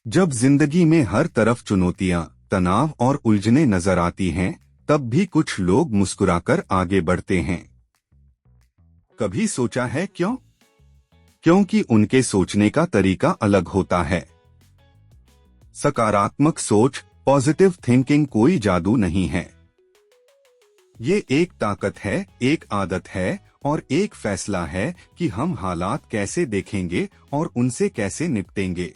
जब जिंदगी में हर तरफ चुनौतियां, तनाव और उलझने नजर आती हैं, तब भी कुछ लोग मुस्कुराकर आगे बढ़ते हैं। कभी सोचा है क्यों? क्योंकि उनके सोचने का तरीका अलग होता है। सकारात्मक सोच, पॉजिटिव थिंकिंग कोई जादू नहीं है। ये एक ताकत है, एक आदत है और एक फैसला है कि हम हालात कैसे देखेंगे और उनसे कैसे निपटेंगे।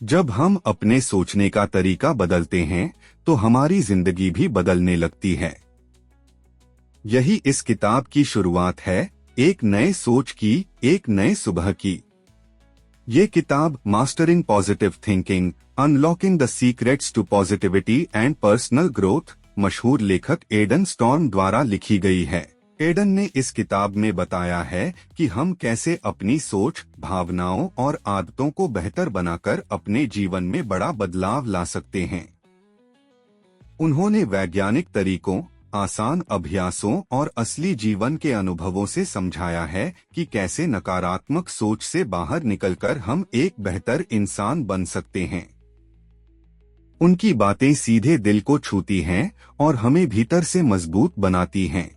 जब हम अपने सोचने का तरीका बदलते हैं, तो हमारी जिंदगी भी बदलने लगती है। यही इस किताब की शुरुआत है, एक नए सोच की, एक नए सुबह की। ये किताब mastering positive thinking, unlocking the secrets to positivity and personal growth मशहूर लेखक एडन स्टॉर्म द्वारा लिखी गई है। एडन ने इस किताब में बताया है कि हम कैसे अपनी सोच, भावनाओं और आदतों को बेहतर बनाकर अपने जीवन में बड़ा बदलाव ला सकते हैं। उन्होंने वैज्ञानिक तरीकों, आसान अभ्यासों और असली जीवन के अनुभवों से समझाया है कि कैसे नकारात्मक सोच से बाहर निकलकर हम एक बेहतर इंसान बन सकते हैं। उनकी बातें सीधे दिल को छूती हैं और हमें भीतर से मजबूत बनाती हैं।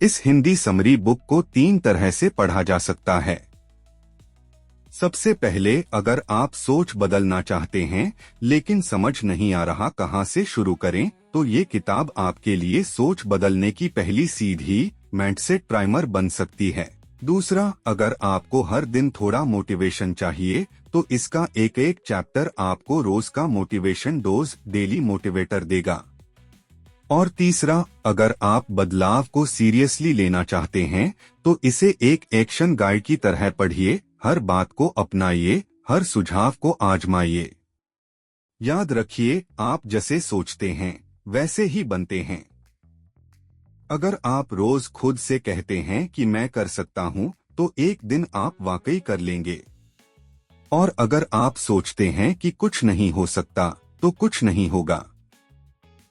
इस हिंदी समरी बुक को 3 तरह से पढ़ा जा सकता है। सबसे पहले, अगर आप सोच बदलना चाहते हैं लेकिन समझ नहीं आ रहा कहां से शुरू करें, तो ये किताब आपके लिए सोच बदलने की पहली सीधी माइंडसेट प्राइमर बन सकती है। दूसरा, अगर आपको हर दिन थोड़ा मोटिवेशन चाहिए, तो इसका एक एक चैप्टर आपको रोज का मोटिवेशन डोज, डेली मोटिवेटर देगा। और तीसरा, अगर आप बदलाव को सीरियसली लेना चाहते हैं, तो इसे एक एक्शन गाइड की तरह पढ़िए, हर बात को अपनाइए, हर सुझाव को आजमाइए। याद रखिए, आप जैसे सोचते हैं वैसे ही बनते हैं। अगर आप रोज खुद से कहते हैं कि मैं कर सकता हूं, तो एक दिन आप वाकई कर लेंगे। और अगर आप सोचते हैं कि कुछ नहीं हो सकता, तो कुछ नहीं होगा।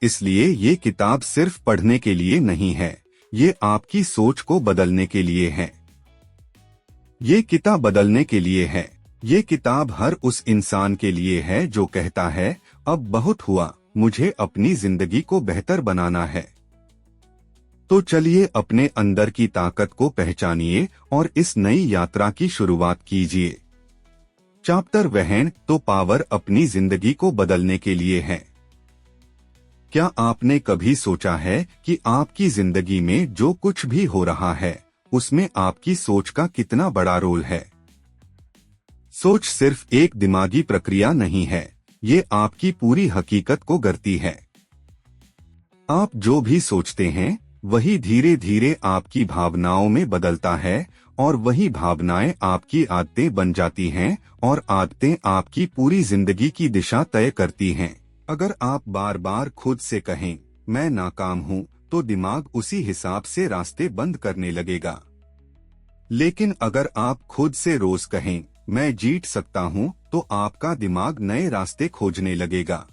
इसलिए ये किताब सिर्फ पढ़ने के लिए नहीं है, ये आपकी सोच को बदलने के लिए है। ये किताब बदलने के लिए है। ये किताब हर उस इंसान के लिए है जो कहता है, अब बहुत हुआ, मुझे अपनी जिंदगी को बेहतर बनाना है। तो चलिए अपने अंदर की ताकत को पहचानिए और इस नई यात्रा की शुरुआत कीजिए। चैप्टर 1, तो पावर अपनी जिंदगी को बदलने के लिए है। क्या आपने कभी सोचा है कि आपकी जिंदगी में जो कुछ भी हो रहा है, उसमें आपकी सोच का कितना बड़ा रोल है? सोच सिर्फ एक दिमागी प्रक्रिया नहीं है, ये आपकी पूरी हकीकत को गढ़ती है। आप जो भी सोचते हैं, वही धीरे धीरे आपकी भावनाओं में बदलता है, और वही भावनाएं आपकी आदतें बन जाती हैं, और आदतें आपकी पूरी जिंदगी की दिशा तय करती हैं। अगर आप बार बार खुद से कहें, मैं नाकाम हूं, तो दिमाग उसी हिसाब से रास्ते बंद करने लगेगा। लेकिन अगर आप खुद से रोज कहें, मैं जीत सकता हूं, तो आपका दिमाग नए रास्ते खोजने लगेगा।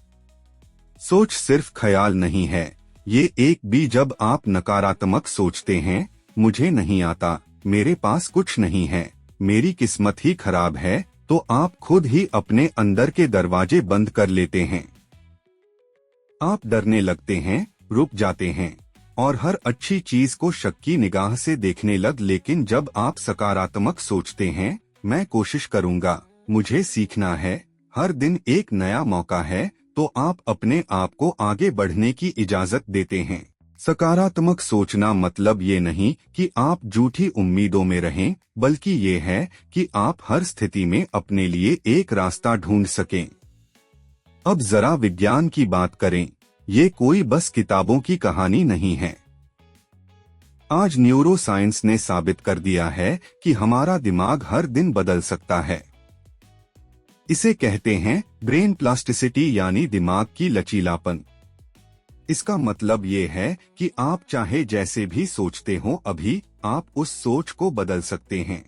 सोच सिर्फ ख्याल नहीं है, ये एक भी जब आप नकारात्मक सोचते हैं, मुझे नहीं आता, मेरे पास कुछ नहीं है, मेरी किस्मत ही खराब है, तो आप खुद ही अपने अंदर के दरवाजे बंद कर लेते हैं। आप डरने लगते हैं, रुक जाते हैं और हर अच्छी चीज को शक की निगाह से देखने लग। लेकिन जब आप सकारात्मक सोचते हैं, मैं कोशिश करूंगा, मुझे सीखना है, हर दिन एक नया मौका है, तो आप अपने आप को आगे बढ़ने की इजाजत देते हैं। सकारात्मक सोचना मतलब ये नहीं कि आप झूठी उम्मीदों में रहें, बल्कि ये है कि आप हर स्थिति में अपने लिए एक रास्ता ढूंढ सकें। अब जरा विज्ञान की बात करें। ये कोई बस किताबों की कहानी नहीं है। आज न्यूरो साइंस ने साबित कर दिया है कि हमारा दिमाग हर दिन बदल सकता है। इसे कहते हैं ब्रेन प्लास्टिसिटी, यानी दिमाग की लचीलापन। इसका मतलब ये है कि आप चाहे जैसे भी सोचते हो, अभी आप उस सोच को बदल सकते हैं।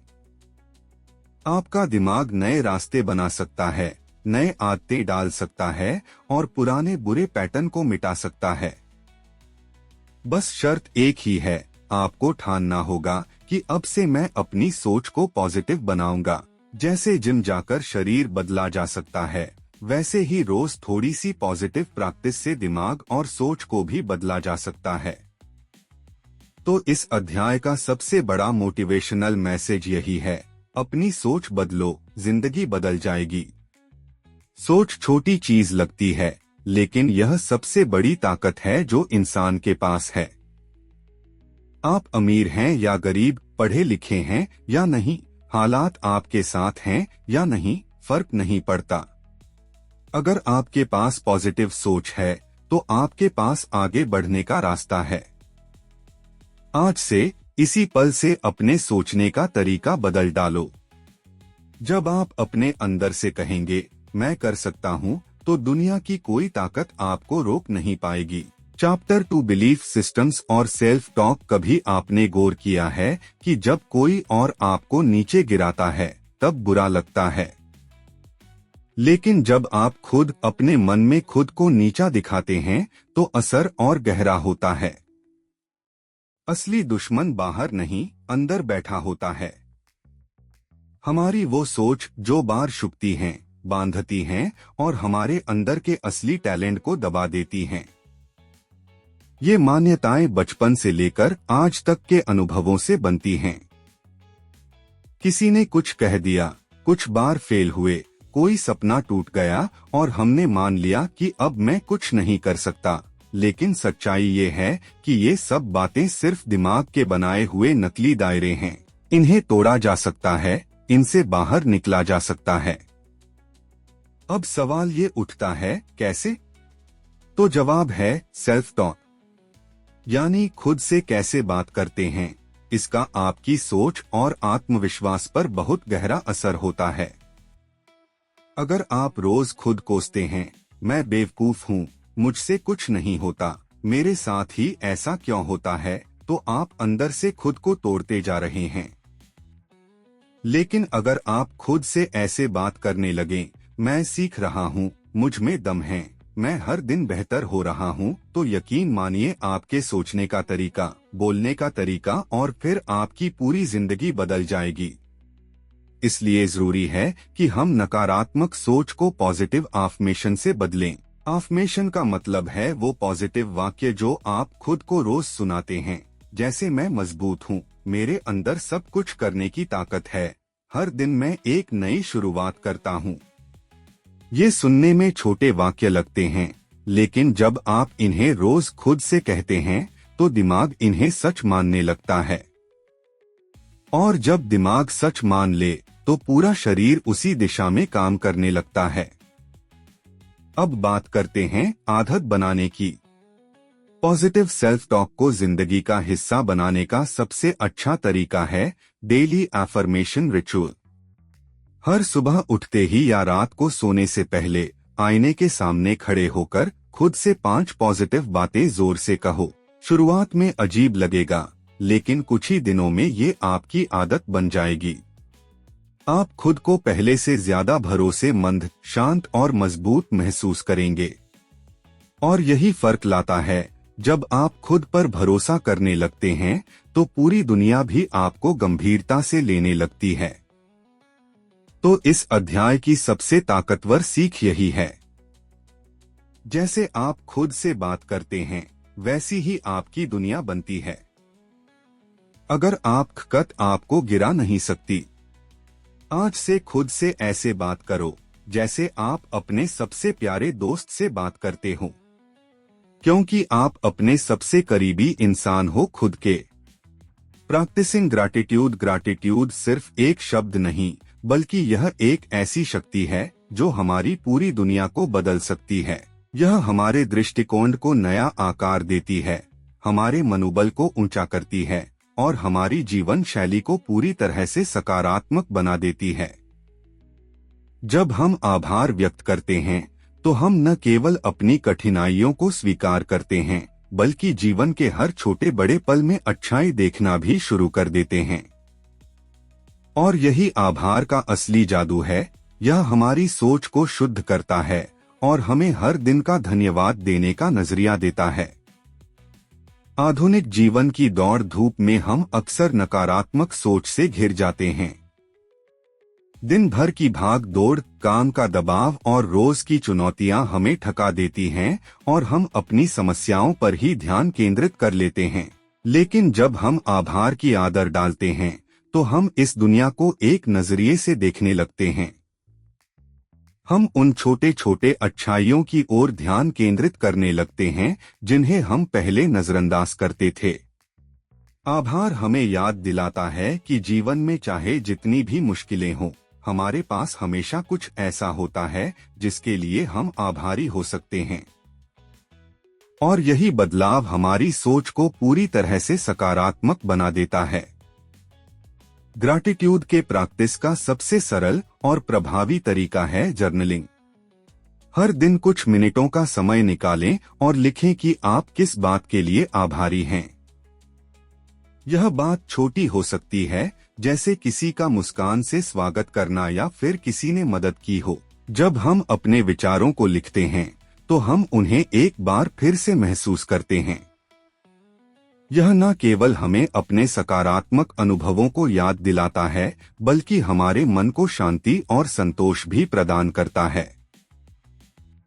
आपका दिमाग नए रास्ते बना सकता है, नए आदतें डाल सकता है और पुराने बुरे पैटर्न को मिटा सकता है। बस शर्त एक ही है, आपको ठानना होगा कि अब से मैं अपनी सोच को पॉजिटिव बनाऊंगा। जैसे जिम जाकर शरीर बदला जा सकता है, वैसे ही रोज थोड़ी सी पॉजिटिव प्रैक्टिस से दिमाग और सोच को भी बदला जा सकता है। तो इस अध्याय का सबसे बड़ा मोटिवेशनल मैसेज यही है, अपनी सोच बदलो, जिंदगी बदल जाएगी। सोच छोटी चीज लगती है, लेकिन यह सबसे बड़ी ताकत है जो इंसान के पास है। आप अमीर हैं या गरीब, पढ़े लिखे हैं या नहीं, हालात आपके साथ हैं या नहीं, फर्क नहीं पड़ता। अगर आपके पास पॉजिटिव सोच है तो आपके पास आगे बढ़ने का रास्ता है। आज से, इसी पल से अपने सोचने का तरीका बदल डालो। जब आप अपने अंदर से कहेंगे, मैं कर सकता हूँ, तो दुनिया की कोई ताकत आपको रोक नहीं पाएगी। चैप्टर 2 बिलीफ सिस्टम्स और सेल्फ टॉक। कभी आपने गौर किया है कि जब कोई और आपको नीचे गिराता है तब बुरा लगता है, लेकिन जब आप खुद अपने मन में खुद को नीचा दिखाते हैं तो असर और गहरा होता है। असली दुश्मन बाहर नहीं, अंदर बैठा होता है। हमारी वो सोच जो बार शुक्ति हैं, बांधती हैं और हमारे अंदर के असली टैलेंट को दबा देती हैं। ये मान्यताएं बचपन से लेकर आज तक के अनुभवों से बनती हैं। किसी ने कुछ कह दिया, कुछ बार फेल हुए, कोई सपना टूट गया और हमने मान लिया कि अब मैं कुछ नहीं कर सकता। लेकिन सच्चाई ये है कि ये सब बातें सिर्फ दिमाग के बनाए हुए नकली दायरे हैं। इन्हें तोड़ा जा सकता है, इनसे बाहर निकला जा सकता है। अब सवाल ये उठता है, कैसे? तो जवाब है सेल्फ टॉक, यानी खुद से कैसे बात करते हैं। इसका आपकी सोच और आत्मविश्वास पर बहुत गहरा असर होता है। अगर आप रोज खुद कोसते हैं, मैं बेवकूफ हूँ, मुझसे कुछ नहीं होता, मेरे साथ ही ऐसा क्यों होता है, तो आप अंदर से खुद को तोड़ते जा रहे हैं। लेकिन अगर आप खुद से ऐसे बात करने लगें, मैं सीख रहा हूँ, मुझ में दम है, मैं हर दिन बेहतर हो रहा हूँ, तो यकीन मानिए आपके सोचने का तरीका, बोलने का तरीका और फिर आपकी पूरी जिंदगी बदल जाएगी। इसलिए जरूरी है कि हम नकारात्मक सोच को पॉजिटिव अफर्मेशन से बदलें। अफर्मेशन का मतलब है वो पॉजिटिव वाक्य जो आप खुद को रोज सुनाते हैं, जैसे मैं मजबूत हूँ, मेरे अंदर सब कुछ करने की ताकत है, हर दिन मैं एक नई शुरुआत करता हूँ। ये सुनने में छोटे वाक्य लगते हैं, लेकिन जब आप इन्हें रोज खुद से कहते हैं तो दिमाग इन्हें सच मानने लगता है। और जब दिमाग सच मान ले तो पूरा शरीर उसी दिशा में काम करने लगता है। अब बात करते हैं आदत बनाने की। पॉजिटिव सेल्फ टॉक को जिंदगी का हिस्सा बनाने का सबसे अच्छा तरीका है डेली अफर्मेशन रिचुअल। हर सुबह उठते ही या रात को सोने से पहले आईने के सामने खड़े होकर खुद से 5 पॉजिटिव बातें जोर से कहो। शुरुआत में अजीब लगेगा, लेकिन कुछ ही दिनों में ये आपकी आदत बन जाएगी। आप खुद को पहले से ज्यादा भरोसेमंद, शांत और मजबूत महसूस करेंगे। और यही फर्क लाता है, जब आप खुद पर भरोसा करने लगते हैं तो पूरी दुनिया भी आपको गंभीरता से लेने लगती है। तो इस अध्याय की सबसे ताकतवर सीख यही है, जैसे आप खुद से बात करते हैं वैसी ही आपकी दुनिया बनती है। अगर आपको गिरा नहीं सकती। आज से खुद से ऐसे बात करो जैसे आप अपने सबसे प्यारे दोस्त से बात करते हो, क्योंकि आप अपने सबसे करीबी इंसान हो खुद के। Practising gratitude. ग्रैटिट्यूड सिर्फ एक शब्द नहीं, बल्कि यह एक ऐसी शक्ति है जो हमारी पूरी दुनिया को बदल सकती है। यह हमारे दृष्टिकोण को नया आकार देती है, हमारे मनोबल को ऊंचा करती है और हमारी जीवन शैली को पूरी तरह से सकारात्मक बना देती है। जब हम आभार व्यक्त करते हैं तो हम न केवल अपनी कठिनाइयों को स्वीकार करते हैं, बल्कि जीवन के हर छोटे बड़े पल में अच्छाई देखना भी शुरू कर देते हैं। और यही आभार का असली जादू है। यह हमारी सोच को शुद्ध करता है और हमें हर दिन का धन्यवाद देने का नजरिया देता है। आधुनिक जीवन की दौड़ धूप में हम अक्सर नकारात्मक सोच से घिर जाते हैं। दिन भर की भाग दौड़, काम का दबाव और रोज की चुनौतियां हमें थका देती हैं और हम अपनी समस्याओं पर ही ध्यान केंद्रित कर लेते हैं। लेकिन जब हम आभार की आदत डालते हैं तो हम इस दुनिया को एक नजरिए से देखने लगते हैं। हम उन छोटे छोटे अच्छाइयों की ओर ध्यान केंद्रित करने लगते हैं जिन्हें हम पहले नजरअंदाज करते थे। आभार हमें याद दिलाता है कि जीवन में चाहे जितनी भी मुश्किलें हों, हमारे पास हमेशा कुछ ऐसा होता है जिसके लिए हम आभारी हो सकते हैं। और यही बदलाव हमारी सोच को पूरी तरह से सकारात्मक बना देता है। ग्रैटिट्यूड के प्रैक्टिस का सबसे सरल और प्रभावी तरीका है जर्नलिंग। हर दिन कुछ मिनटों का समय निकालें और लिखें कि आप किस बात के लिए आभारी हैं। यह बात छोटी हो सकती है, जैसे किसी का मुस्कान से स्वागत करना या फिर किसी ने मदद की हो। जब हम अपने विचारों को लिखते हैं तो हम उन्हें एक बार फिर से महसूस करते हैं। यह न केवल हमें अपने सकारात्मक अनुभवों को याद दिलाता है, बल्कि हमारे मन को शांति और संतोष भी प्रदान करता है।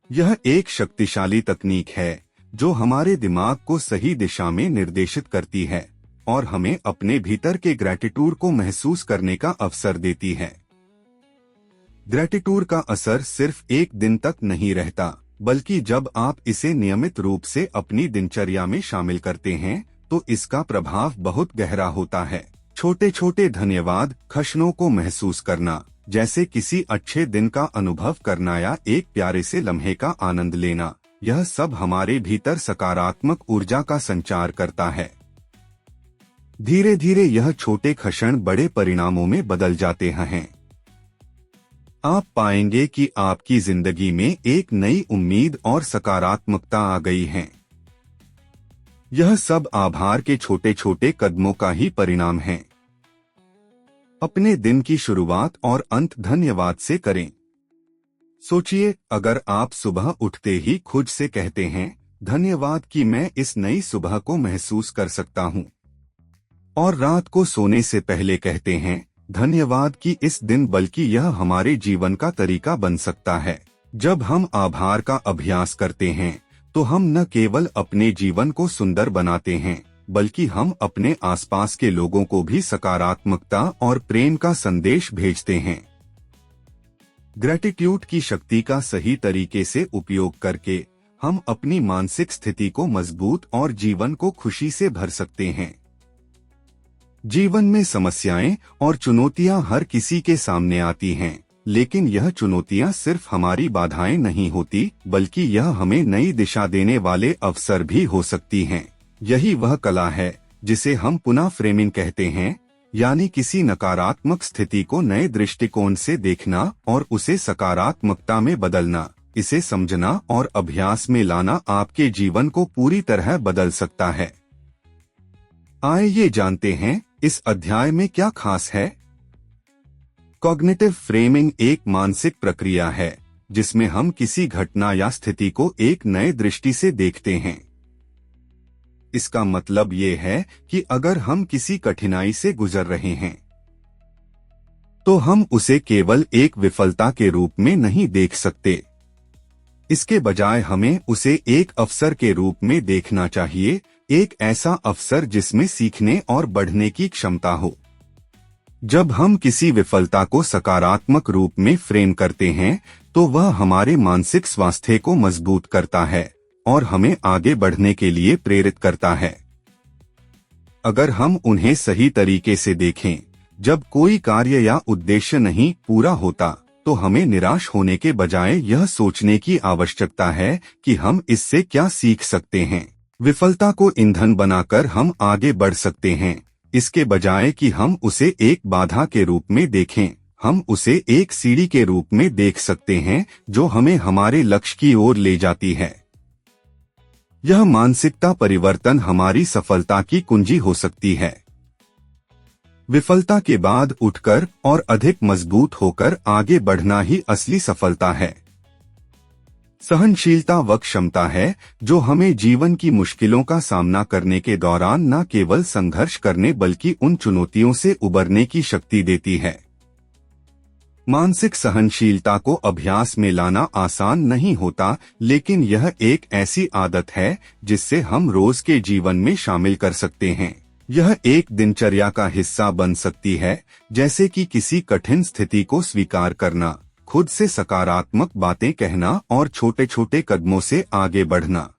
यह एक शक्तिशाली तकनीक है जो हमारे दिमाग को सही दिशा में निर्देशित करती है और हमें अपने भीतर के ग्रैटिट्यूड को महसूस करने का अवसर देती है। ग्रैटिट्यूड का असर सिर्फ एक दिन तक नहीं रहता, बल्कि जब आप इसे नियमित रूप से अपनी दिनचर्या में शामिल करते हैं तो इसका प्रभाव बहुत गहरा होता है। छोटे छोटे धन्यवाद क्षणों को महसूस करना, जैसे किसी अच्छे दिन का अनुभव करना या एक प्यारे से लम्हे का आनंद लेना, यह सब हमारे भीतर सकारात्मक ऊर्जा का संचार करता है। धीरे धीरे यह छोटे क्षण बड़े परिणामों में बदल जाते हैं। आप पाएंगे कि आपकी जिंदगी में एक नई उम्मीद और सकारात्मकता आ गई है। यह सब आभार के छोटे छोटे कदमों का ही परिणाम है। अपने दिन की शुरुआत और अंत धन्यवाद से करें। सोचिए, अगर आप सुबह उठते ही खुद से कहते हैं, धन्यवाद कि मैं इस नई सुबह को महसूस कर सकता हूँ, और रात को सोने से पहले कहते हैं, धन्यवाद कि इस दिन, बल्कि यह हमारे जीवन का तरीका बन सकता है। जब हम आभार का अभ्यास करते हैं तो हम न केवल अपने जीवन को सुंदर बनाते हैं, बल्कि हम अपने आसपास के लोगों को भी सकारात्मकता और प्रेम का संदेश भेजते हैं। ग्रैटिट्यूड की शक्ति का सही तरीके से उपयोग करके हम अपनी मानसिक स्थिति को मजबूत और जीवन को खुशी से भर सकते हैं। जीवन में समस्याएं और चुनौतियां हर किसी के सामने आती हैं, लेकिन यह चुनौतियां सिर्फ हमारी बाधाएं नहीं होती, बल्कि यह हमें नई दिशा देने वाले अवसर भी हो सकती हैं। यही वह कला है जिसे हम पुनः फ्रेमिंग कहते हैं, यानी किसी नकारात्मक स्थिति को नए दृष्टिकोण से देखना और उसे सकारात्मकता में बदलना। इसे समझना और अभ्यास में लाना आपके जीवन को पूरी तरह बदल सकता है। आइए जानते हैं इस अध्याय में क्या खास है। कॉग्निटिव फ्रेमिंग एक मानसिक प्रक्रिया है जिसमें हम किसी घटना या स्थिति को एक नए दृष्टि से देखते हैं। इसका मतलब ये है कि अगर हम किसी कठिनाई से गुजर रहे हैं तो हम उसे केवल एक विफलता के रूप में नहीं देख सकते। इसके बजाय हमें उसे एक अवसर के रूप में देखना चाहिए, एक ऐसा अवसर जिसमें सीखने और बढ़ने की क्षमता हो। जब हम किसी विफलता को सकारात्मक रूप में फ्रेम करते हैं तो वह हमारे मानसिक स्वास्थ्य को मजबूत करता है और हमें आगे बढ़ने के लिए प्रेरित करता है। अगर हम उन्हें सही तरीके से देखें, जब कोई कार्य या उद्देश्य नहीं पूरा होता तो हमें निराश होने के बजाय यह सोचने की आवश्यकता है कि हम इससे क्या सीख सकते हैं। विफलता को ईंधन बनाकर हम आगे बढ़ सकते हैं, इसके बजाय कि हम उसे एक बाधा के रूप में देखें। हम उसे एक सीढ़ी के रूप में देख सकते हैं जो हमें हमारे लक्ष्य की ओर ले जाती है। यह मानसिकता परिवर्तन हमारी सफलता की कुंजी हो सकती है। विफलता के बाद उठकर और अधिक मजबूत होकर आगे बढ़ना ही असली सफलता है। सहनशीलता वह क्षमता है जो हमें जीवन की मुश्किलों का सामना करने के दौरान न केवल संघर्ष करने बल्कि उन चुनौतियों से उबरने की शक्ति देती है। मानसिक सहनशीलता को अभ्यास में लाना आसान नहीं होता, लेकिन यह एक ऐसी आदत है जिससे हम रोज के जीवन में शामिल कर सकते हैं। यह एक दिनचर्या का हिस्सा बन सकती है, जैसे कि किसी कठिन स्थिति को स्वीकार करना, खुद से सकारात्मक बातें कहना और छोटे छोटे कदमों से आगे बढ़ना।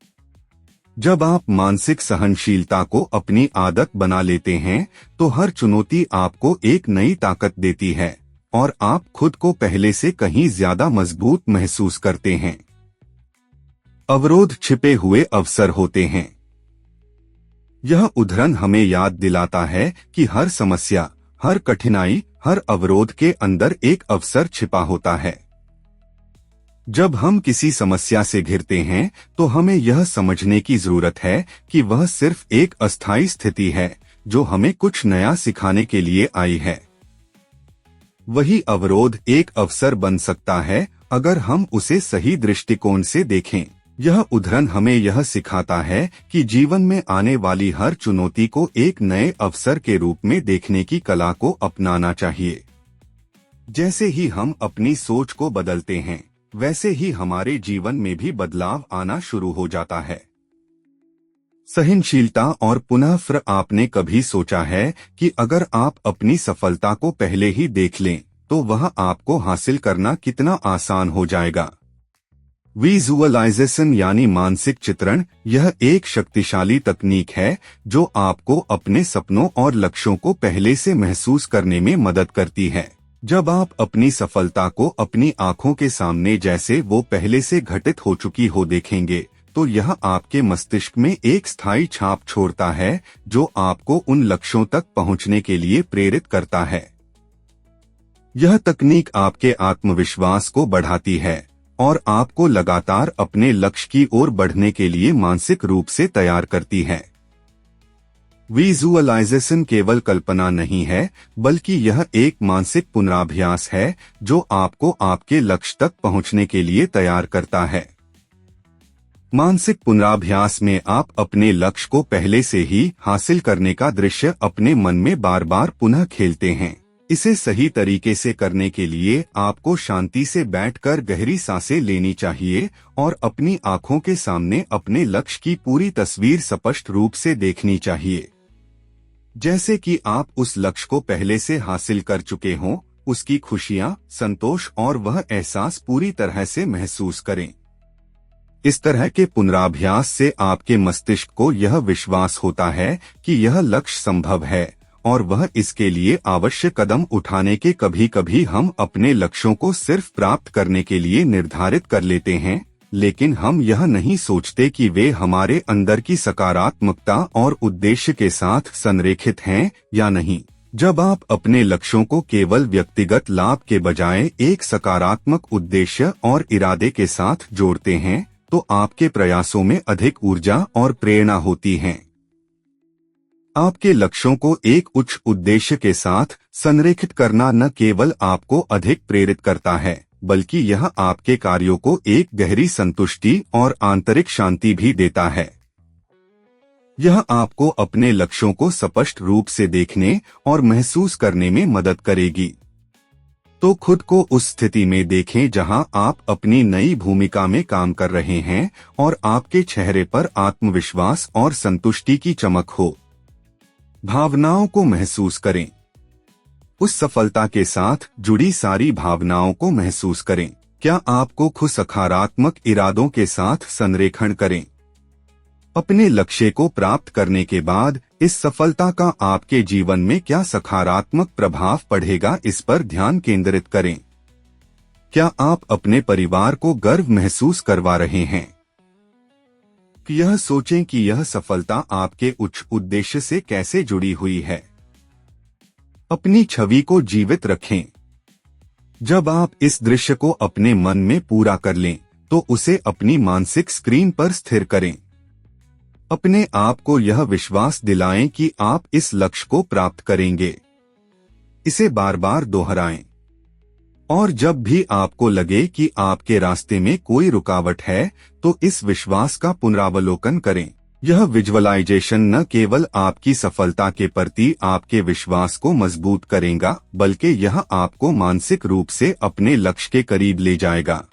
जब आप मानसिक सहनशीलता को अपनी आदत बना लेते हैं, तो हर चुनौती आपको एक नई ताकत देती है और आप खुद को पहले से कहीं ज्यादा मजबूत महसूस करते हैं। अवरोध छिपे हुए अवसर होते हैं। यह उदाहरण हमें याद दिलाता है कि हर समस्या, हर कठिनाई, हर अवरोध के अंदर एक अवसर छिपा होता है। जब हम किसी समस्या से घिरते हैं, तो हमें यह समझने की जरूरत है कि वह सिर्फ एक अस्थायी स्थिति है जो हमें कुछ नया सिखाने के लिए आई है। वही अवरोध एक अवसर बन सकता है अगर हम उसे सही दृष्टिकोण से देखें। यह उदाहरण हमें यह सिखाता है कि जीवन में आने वाली हर चुनौती को एक नए अवसर के रूप में देखने की कला को अपनाना चाहिए। जैसे ही हम अपनी सोच को बदलते हैं, वैसे ही हमारे जीवन में भी बदलाव आना शुरू हो जाता है। सहनशीलता और पुनः फिर आपने कभी सोचा है कि अगर आप अपनी सफलता को पहले ही देख लें, तो वह आपको हासिल करना कितना आसान हो जाएगा। विजुअलाइजेशन यानी मानसिक चित्रण, यह एक शक्तिशाली तकनीक है जो आपको अपने सपनों और लक्ष्यों को पहले से महसूस करने में मदद करती है। जब आप अपनी सफलता को अपनी आंखों के सामने जैसे वो पहले से घटित हो चुकी हो देखेंगे, तो यह आपके मस्तिष्क में एक स्थायी छाप छोड़ता है जो आपको उन लक्ष्यों तक पहुंचने के लिए प्रेरित करता है। यह तकनीक आपके आत्मविश्वास को बढ़ाती है और आपको लगातार अपने लक्ष्य की ओर बढ़ने के लिए मानसिक रूप से तैयार करती है। विजुअलाइजेशन केवल कल्पना नहीं है, बल्कि यह एक मानसिक पुनराभ्यास है जो आपको आपके लक्ष्य तक पहुंचने के लिए तैयार करता है। मानसिक पुनराभ्यास में आप अपने लक्ष्य को पहले से ही हासिल करने का दृश्य अपने मन में बार बार पुनः खेलते हैं। इसे सही तरीके से करने के लिए आपको शांति से बैठकर गहरी सांसें लेनी चाहिए और अपनी आंखों के सामने अपने लक्ष्य की पूरी तस्वीर स्पष्ट रूप से देखनी चाहिए, जैसे कि आप उस लक्ष्य को पहले से हासिल कर चुके हों। उसकी खुशियां, संतोष और वह एहसास पूरी तरह से महसूस करें। इस तरह के पुनराभ्यास से आपके मस्तिष्क को यह विश्वास होता है कि यह लक्ष्य संभव है और वह इसके लिए आवश्यक कदम उठाने के कभी कभी हम अपने लक्ष्यों को सिर्फ प्राप्त करने के लिए निर्धारित कर लेते हैं, लेकिन हम यह नहीं सोचते कि वे हमारे अंदर की सकारात्मकता और उद्देश्य के साथ संरेखित हैं या नहीं। जब आप अपने लक्ष्यों को केवल व्यक्तिगत लाभ के बजाय एक सकारात्मक उद्देश्य और इरादे के साथ जोड़ते हैं, तो आपके प्रयासों में अधिक ऊर्जा और प्रेरणा होती है। आपके लक्ष्यों को एक उच्च उद्देश्य के साथ संरेखित करना न केवल आपको अधिक प्रेरित करता है, बल्कि यह आपके कार्यों को एक गहरी संतुष्टि और आंतरिक शांति भी देता है। यह आपको अपने लक्ष्यों को स्पष्ट रूप से देखने और महसूस करने में मदद करेगी। तो खुद को उस स्थिति में देखें जहां आप अपनी नई भूमिका में काम कर रहे हैं और आपके चेहरे पर आत्मविश्वास और संतुष्टि की चमक हो। भावनाओं को महसूस करें। उस सफलता के साथ जुड़ी सारी भावनाओं को महसूस करें। क्या आपको खुद सकारात्मक इरादों के साथ संरेखण करें। अपने लक्ष्य को प्राप्त करने के बाद इस सफलता का आपके जीवन में क्या सकारात्मक प्रभाव पड़ेगा, इस पर ध्यान केंद्रित करें। क्या आप अपने परिवार को गर्व महसूस करवा रहे हैं? यह सोचें कि यह सफलता आपके उच्च उद्देश्य से कैसे जुड़ी हुई है। अपनी छवि को जीवित रखें। जब आप इस दृश्य को अपने मन में पूरा कर लें, तो उसे अपनी मानसिक स्क्रीन पर स्थिर करें। अपने आप को यह विश्वास दिलाएं कि आप इस लक्ष्य को प्राप्त करेंगे। इसे बार बार दोहराएं। और जब भी आपको लगे कि आपके रास्ते में कोई रुकावट है, तो इस विश्वास का पुनरावलोकन करें। यह विजुअलाइजेशन न केवल आपकी सफलता के प्रति आपके विश्वास को मजबूत करेगा, बल्कि यह आपको मानसिक रूप से अपने लक्ष्य के करीब ले जाएगा।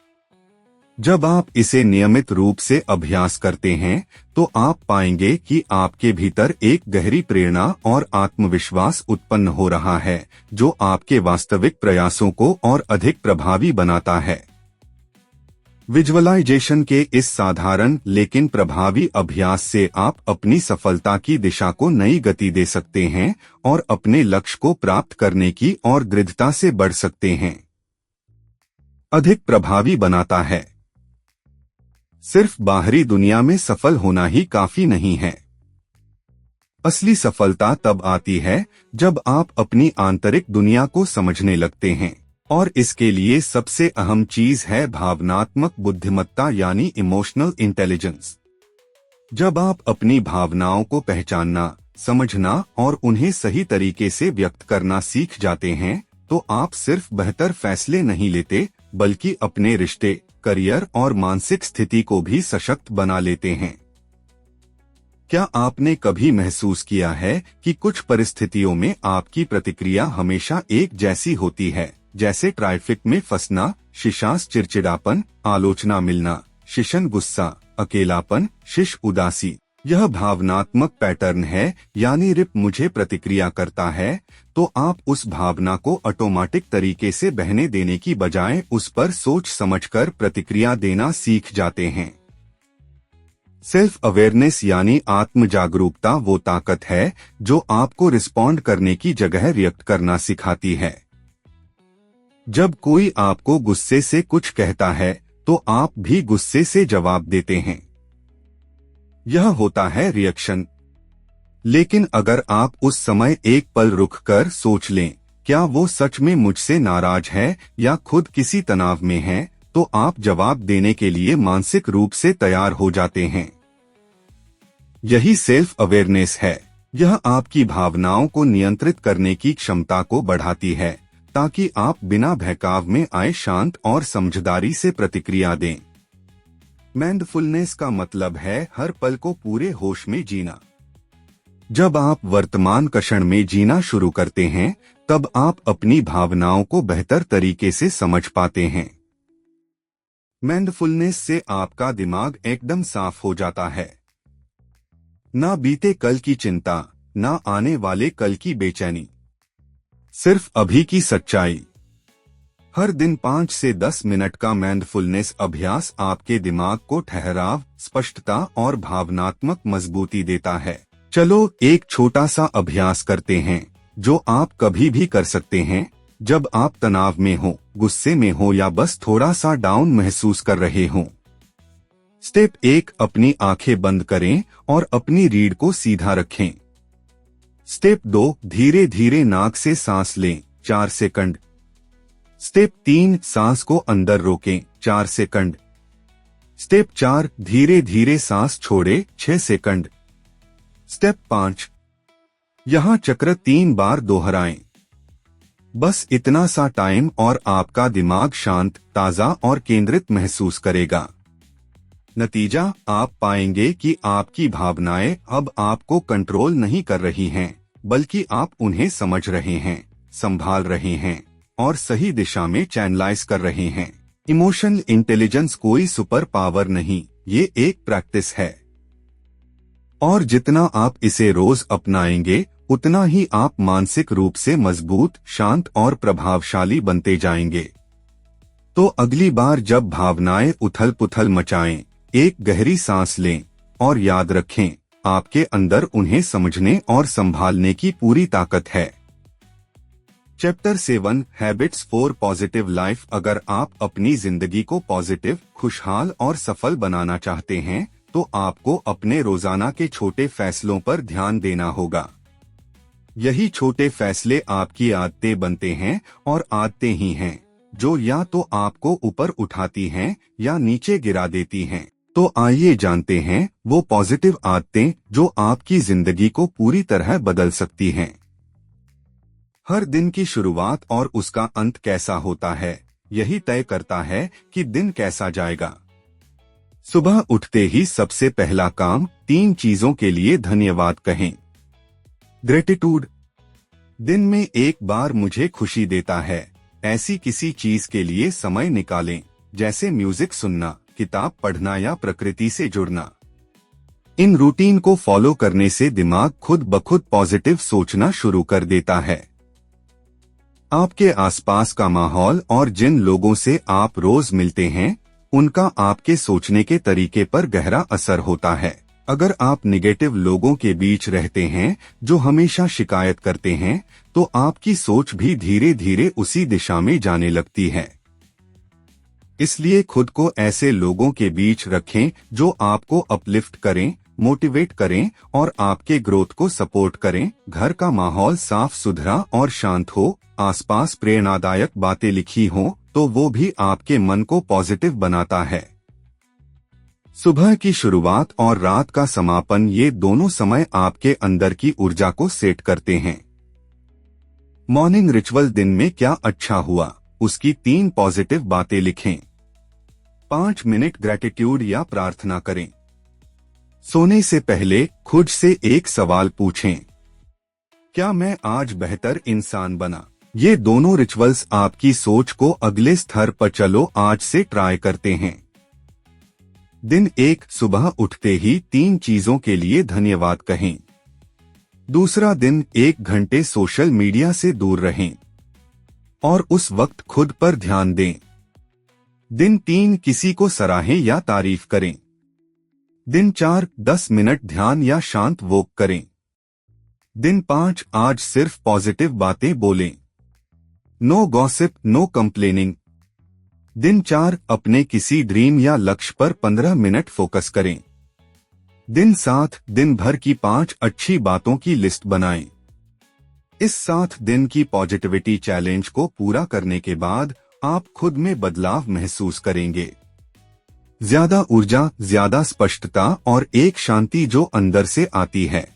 जब आप इसे नियमित रूप से अभ्यास करते हैं तो आप पाएंगे कि आपके भीतर एक गहरी प्रेरणा और आत्मविश्वास उत्पन्न हो रहा है, जो आपके वास्तविक प्रयासों को और अधिक प्रभावी बनाता है। विजुअलाइजेशन के इस साधारण लेकिन प्रभावी अभ्यास से आप अपनी सफलता की दिशा को नई गति दे सकते हैं और अपने लक्ष्य को प्राप्त करने की और दृढ़ता से बढ़ सकते हैं। अधिक प्रभावी बनाता है। सिर्फ बाहरी दुनिया में सफल होना ही काफी नहीं है। असली सफलता तब आती है जब आप अपनी आंतरिक दुनिया को समझने लगते हैं, और इसके लिए सबसे अहम चीज है भावनात्मक बुद्धिमत्ता यानी इमोशनल इंटेलिजेंस। जब आप अपनी भावनाओं को पहचानना, समझना और उन्हें सही तरीके से व्यक्त करना सीख जाते हैं, तो आप सिर्फ बेहतर फैसले नहीं लेते, बल्कि अपने रिश्ते, करियर और मानसिक स्थिति को भी सशक्त बना लेते हैं। क्या आपने कभी महसूस किया है कि कुछ परिस्थितियों में आपकी प्रतिक्रिया हमेशा एक जैसी होती है, जैसे ट्रैफिक में फंसना, शिशांश चिड़चिड़ापन, आलोचना मिलना, शिशन गुस्सा, अकेलापन, शिश उदासी? यह भावनात्मक पैटर्न है, यानी रिप मुझे प्रतिक्रिया करता है, तो आप उस भावना को ऑटोमेटिक तरीके से बहने देने की बजाय उस पर सोच समझकर प्रतिक्रिया देना सीख जाते हैं। सेल्फ अवेयरनेस यानी आत्म जागरूकता वो ताकत है जो आपको रिस्पॉन्ड करने की जगह रिएक्ट करना सिखाती है। जब कोई आपको गुस्से से कुछ कहता है तो आप भी गुस्से से जवाब देते हैं। यह होता है रिएक्शन। लेकिन अगर आप उस समय एक पल रुककर सोच लें, क्या वो सच में मुझसे नाराज है या खुद किसी तनाव में है, तो आप जवाब देने के लिए मानसिक रूप से तैयार हो जाते हैं। यही सेल्फ अवेयरनेस है। यह आपकी भावनाओं को नियंत्रित करने की क्षमता को बढ़ाती है, ताकि आप बिना बहकाव में आए शांत और समझदारी से प्रतिक्रिया दें। माइंडफुलनेस का मतलब है हर पल को पूरे होश में जीना। जब आप वर्तमान क्षण में जीना शुरू करते हैं, तब आप अपनी भावनाओं को बेहतर तरीके से समझ पाते हैं। माइंडफुलनेस से आपका दिमाग एकदम साफ हो जाता है। ना बीते कल की चिंता, ना आने वाले कल की बेचैनी, सिर्फ अभी की सच्चाई। हर दिन 5 से 10 मिनट का माइंडफुलनेस अभ्यास आपके दिमाग को ठहराव, स्पष्टता और भावनात्मक मजबूती देता है। चलो एक छोटा सा अभ्यास करते हैं, जो आप कभी भी कर सकते हैं जब आप तनाव में हो, गुस्से में हो या बस थोड़ा सा डाउन महसूस कर रहे हो। स्टेप 1, अपनी आंखें बंद करें और अपनी रीढ़ को सीधा रखें। स्टेप 2, धीरे धीरे नाक से सांस लें 4 सेकंड। स्टेप 3, सांस को अंदर रोकें 4 सेकंड। स्टेप 4, धीरे धीरे सांस छोड़े 6 सेकंड। स्टेप 5, यहां चक्र 3 बार दोहराएं। बस इतना सा टाइम और आपका दिमाग शांत, ताजा और केंद्रित महसूस करेगा। नतीजा, आप पाएंगे कि आपकी भावनाएं अब आपको कंट्रोल नहीं कर रही हैं, बल्कि आप उन्हें समझ रहे हैं, संभाल रहे हैं और सही दिशा में चैनलाइज कर रहे हैं। इमोशनल इंटेलिजेंस कोई सुपर पावर नहीं, ये एक प्रैक्टिस है। और जितना आप इसे रोज अपनाएंगे, उतना ही आप मानसिक रूप से मजबूत, शांत और प्रभावशाली बनते जाएंगे। तो अगली बार जब भावनाएं उथल पुथल मचाएं, एक गहरी सांस लें और याद रखें, आपके अंदर उन्हें समझने और संभालने की पूरी ताकत है। Chapter 7, habits for positive life. अगर आप अपनी जिंदगी को पॉजिटिव, खुशहाल और सफल बनाना चाहते हैं, तो आपको अपने रोजाना के छोटे फैसलों पर ध्यान देना होगा। यही छोटे फैसले आपकी आदतें बनते हैं, और आदतें ही हैं जो या तो आपको ऊपर उठाती हैं या नीचे गिरा देती हैं। तो आइए जानते हैं वो पॉजिटिव आदतें जो आपकी जिंदगी को पूरी तरह बदल सकती हैं। हर दिन की शुरुआत और उसका अंत कैसा होता है, यही तय करता है कि दिन कैसा जाएगा। सुबह उठते ही सबसे पहला काम 3 चीजों के लिए धन्यवाद कहें। ग्रेटिट्यूड, दिन में एक बार मुझे खुशी देता है, ऐसी किसी चीज के लिए समय निकालें, जैसे म्यूजिक सुनना, किताब पढ़ना या प्रकृति से जुड़ना। इन रूटीन को फॉलो करने से दिमाग खुद ब खुद पॉजिटिव सोचना शुरू कर देता है। आपके आसपास का माहौल और जिन लोगों से आप रोज मिलते हैं, उनका आपके सोचने के तरीके पर गहरा असर होता है। अगर आप निगेटिव लोगों के बीच रहते हैं जो हमेशा शिकायत करते हैं, तो आपकी सोच भी धीरे धीरे उसी दिशा में जाने लगती है। इसलिए खुद को ऐसे लोगों के बीच रखें जो आपको अपलिफ्ट करें, मोटिवेट करें और आपके ग्रोथ को सपोर्ट करें। घर का माहौल साफ सुथरा और शांत हो, आसपास प्रेरणादायक बातें लिखी हों, तो वो भी आपके मन को पॉजिटिव बनाता है। सुबह की शुरुआत और रात का समापन, ये दोनों समय आपके अंदर की ऊर्जा को सेट करते हैं। मॉर्निंग रिचुअल, दिन में क्या अच्छा हुआ उसकी 3 पॉजिटिव बातें लिखें। 5 मिनट ग्रेटिट्यूड या प्रार्थना करें। सोने से पहले खुद से एक सवाल पूछें, क्या मैं आज बेहतर इंसान बना? ये दोनों रिचुअल्स आपकी सोच को अगले स्तर पर चलो आज से ट्राई करते हैं। दिन 1, सुबह उठते ही 3 चीजों के लिए धन्यवाद कहें। दूसरा दिन, 1 घंटे सोशल मीडिया से दूर रहें और उस वक्त खुद पर ध्यान दें। दिन 3, किसी को सराहें या तारीफ करें। दिन 4, 10 मिनट ध्यान या शांत वॉक करें। दिन 5, आज सिर्फ पॉजिटिव बातें बोलें। No gossip, no complaining. दिन 4, अपने किसी ड्रीम या लक्ष्य पर 15 मिनट फोकस करें। दिन 7, दिन भर की 5 अच्छी बातों की लिस्ट बनाएं। इस 7 दिन की पॉजिटिविटी चैलेंज को पूरा करने के बाद आप खुद में बदलाव महसूस करेंगे। ज्यादा ऊर्जा, ज्यादा स्पष्टता और एक शांति जो अंदर से आती है।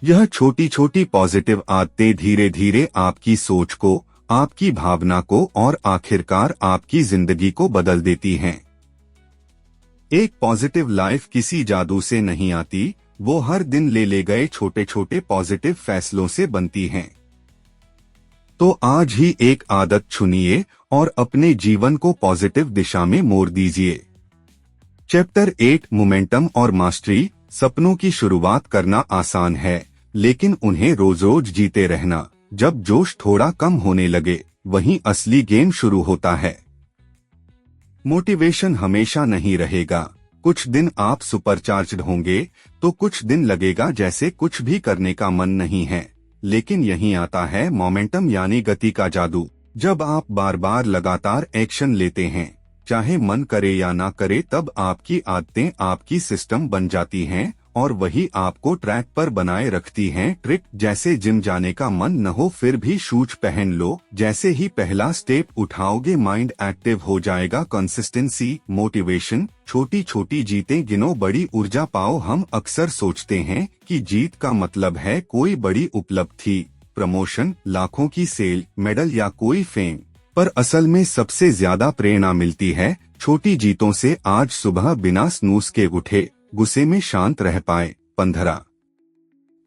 यह छोटी छोटी पॉजिटिव आदतें धीरे धीरे आपकी सोच को, आपकी भावना को और आखिरकार आपकी जिंदगी को बदल देती हैं। एक पॉजिटिव लाइफ किसी जादू से नहीं आती, वो हर दिन ले गए छोटे छोटे पॉजिटिव फैसलों से बनती हैं। तो आज ही एक आदत चुनिए और अपने जीवन को पॉजिटिव दिशा में मोड़ दीजिए। चैप्टर 8, मोमेंटम और मास्टरी। सपनों की शुरुआत करना आसान है, लेकिन उन्हें रोज रोज जीते रहना। जब जोश थोड़ा कम होने लगे, वहीं असली गेम शुरू होता है। मोटिवेशन हमेशा नहीं रहेगा। कुछ दिन आप सुपरचार्ज्ड होंगे, तो कुछ दिन लगेगा जैसे कुछ भी करने का मन नहीं है। लेकिन यहीं आता है मोमेंटम यानी गति का जादू। जब आप बार बार लगातार एक्शन लेते हैं, चाहे मन करे या ना करे, तब आपकी आदतें आपकी सिस्टम बन जाती हैं और वही आपको ट्रैक पर बनाए रखती हैं। ट्रिक, जैसे जिम जाने का मन न हो फिर भी शूज पहन लो। जैसे ही पहला स्टेप उठाओगे, माइंड एक्टिव हो जाएगा। कंसिस्टेंसी, मोटिवेशन, छोटी छोटी जीतें गिनो, बड़ी ऊर्जा पाओ। हम अक्सर सोचते हैं कि जीत का मतलब है कोई बड़ी उपलब्धि, प्रमोशन, लाखों की सेल, मेडल या कोई फेम, पर असल में सबसे ज्यादा प्रेरणा मिलती है छोटी जीतों से। आज सुबह बिना स्नूज के उठे, गुस्से में शांत रह पाए, 15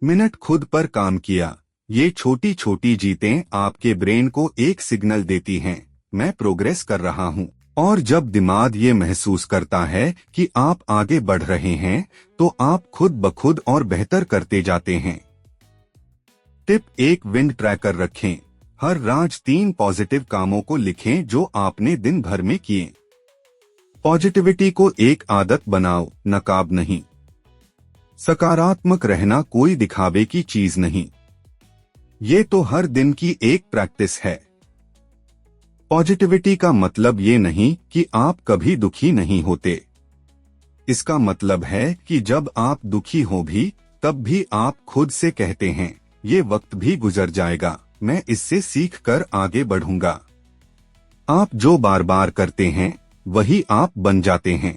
मिनट खुद पर काम किया। ये छोटी छोटी जीतें आपके ब्रेन को एक सिग्नल देती हैं, मैं प्रोग्रेस कर रहा हूँ। और जब दिमाग ये महसूस करता है कि आप आगे बढ़ रहे हैं, तो आप खुद ब खुद और बेहतर करते जाते हैं। टिप 1, विंड ट्रैकर रखें। हर रात 3 पॉजिटिव कामों को लिखें जो आपने दिन भर में किए। पॉजिटिविटी को एक आदत बनाओ, नकाब नहीं। सकारात्मक रहना कोई दिखावे की चीज नहीं, ये तो हर दिन की एक प्रैक्टिस है। पॉजिटिविटी का मतलब ये नहीं कि आप कभी दुखी नहीं होते। इसका मतलब है कि जब आप दुखी हो भी, तब भी आप खुद से कहते हैं, ये वक्त भी गुजर जाएगा, मैं इससे सीख कर आगे बढ़ूंगा। आप जो बार बार करते हैं, वही आप बन जाते हैं।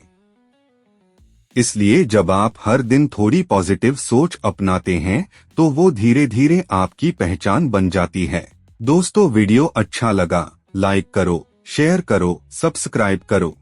इसलिए जब आप हर दिन थोड़ी पॉजिटिव सोच अपनाते हैं, तो वो धीरे धीरे आपकी पहचान बन जाती है। दोस्तों, वीडियो अच्छा लगा, लाइक करो, शेयर करो, सब्सक्राइब करो।